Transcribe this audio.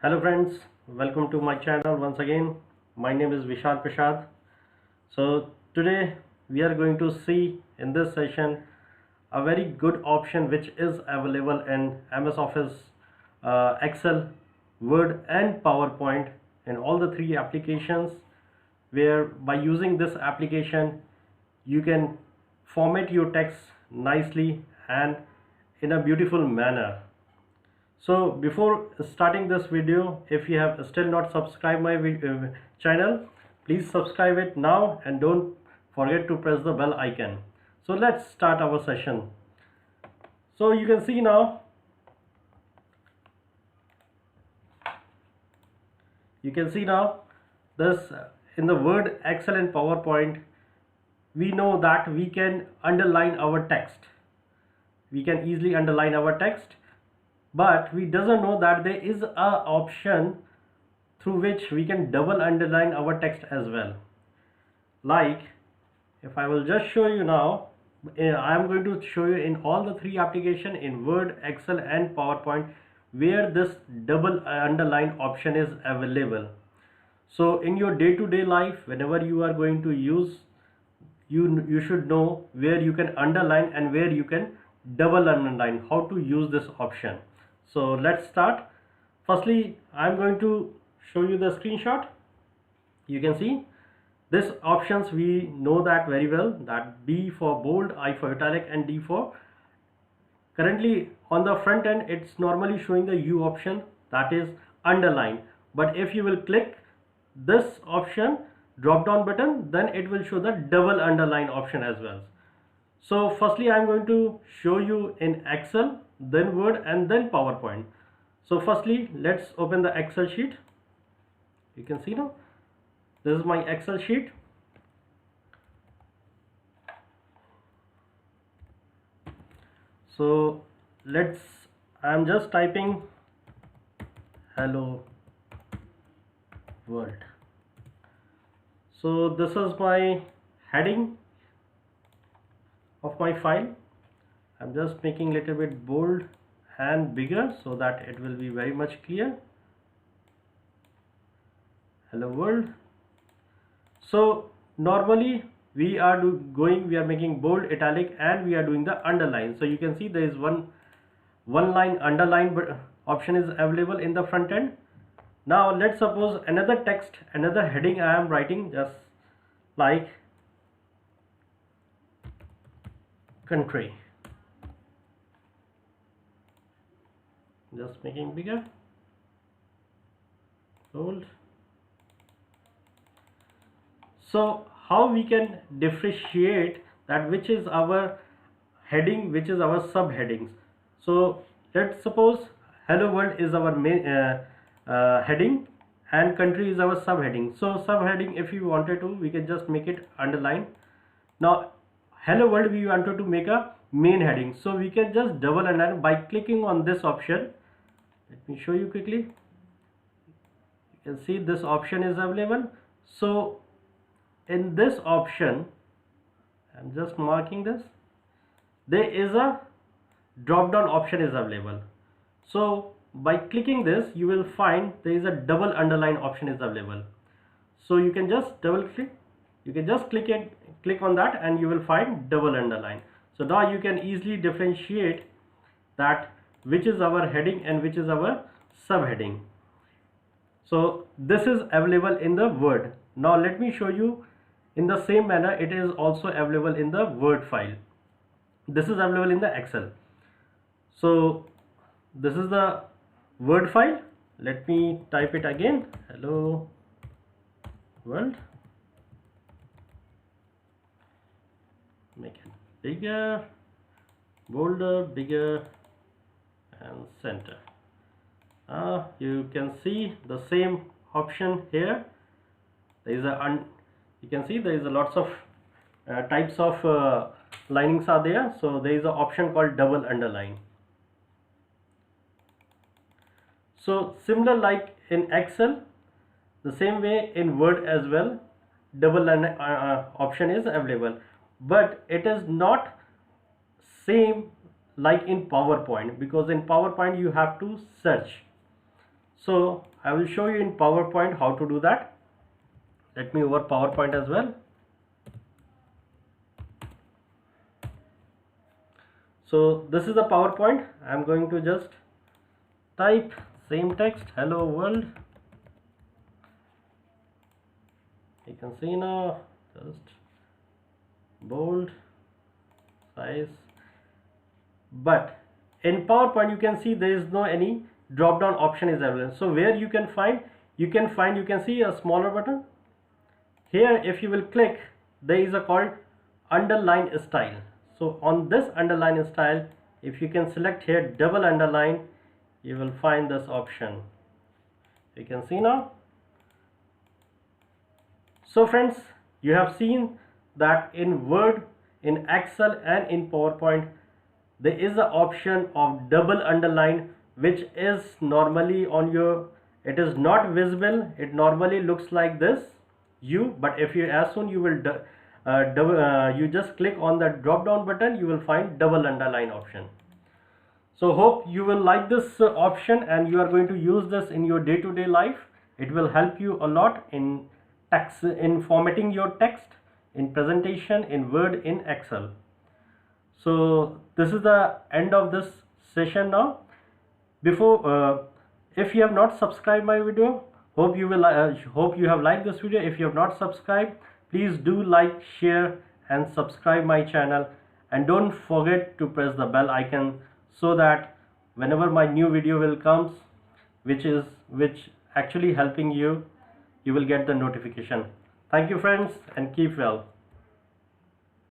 Hello friends, welcome to my channel once again. My name is Vishal Prasad. So today we are going to see in this session a very good option which is available in MS Office, Excel, Word and PowerPoint in all the three applications, where by using this application you can format your text nicely and in a beautiful manner. So before starting this video, if you have still not subscribed my channel, please subscribe it now and don't forget to press the bell icon. So let's start our session. So you can see now, this in the Word, Excel and PowerPoint, we know that we can underline our text. We can easily underline our text, but we doesn't know that there is a option through which we can double underline our text as well. Like, if I will just show you now, I am going to show you in all the three applications in Word, Excel and PowerPoint where this double underline option is available. So in your day-to-day life, whenever you are going to use, you should know where you can underline and where you can double underline, how to use this option. So let's start. Firstly, I'm going to show you the screenshot. You can see this options, we know that very well, that B for bold, I for italic and D for, currently on the front end it's normally showing the U option, that is underline, but if you will click this option drop down button, then it will show the double underline option as well. So firstly I'm going to show you in Excel, then Word and then PowerPoint. So firstly let's open the Excel sheet. You can see now this is my Excel sheet. So I'm just typing hello world. So this is my heading of my file. I'm just making a little bit bold and bigger so that it will be very much clear. Hello world. So normally we are making bold, italic and we are doing the underline. So you can see there is one line underline option is available in the front end. Now let's suppose another text, another heading I am writing, just like country. Just making bigger, bold. So how we can differentiate that which is our heading, which is our subheadings. So let's suppose hello world is our main heading and country is our subheading. So subheading, if you wanted to, we can just make it underline. Now hello world we wanted to make a main heading, so we can just double underline by clicking on this option. Let me show you quickly. You can see this option is available. So in this option, I'm just marking this, there is a drop down option is available. So by clicking this you will find there is a double underline option is available. So you can just double click, you can just click on that and you will find double underline. So now you can easily differentiate that which is our heading and which is our subheading. So this is available in the Word. Now let me show you in the same manner it is also available in the Word file. This is available in the Excel. So this is the Word file. Let me type it again, hello world. Make it bigger, bolder, bigger and center. You can see the same option here. There is you can see there is a lots of types of linings are there. So there is an option called double underline. So similar like in Excel, the same way in Word as well, double option is available, but it is not same like in PowerPoint, because in PowerPoint you have to search. So I will show you in PowerPoint how to do that. Let me over PowerPoint as well. So this is the PowerPoint. I'm going to just type same text, hello world. You can see now, just bold, size. But in PowerPoint you can see there is no any drop down option is available. So where you can see a smaller button. Here if you will click, there is a called underline style. So on this underline style, if you can select here double underline, you will find this option. You can see now. So friends, you have seen that in Word, in Excel and in PowerPoint, there is an option of double underline, which is normally on your, it is not visible, it normally looks like this but if you as soon you will you just click on the drop down button, you will find double underline option. So hope you will like this option and you are going to use this in your day-to-day life. It will help you a lot in text, in formatting your text, in presentation, in Word, in Excel. So this is the end of this session now. Before if you have not subscribed my video, hope you have liked this video. If you have not subscribed, please do like, share and subscribe my channel, and don't forget to press the bell icon so that whenever my new video will comes, which actually helping you, you will get the notification. Thank you friends, and keep well.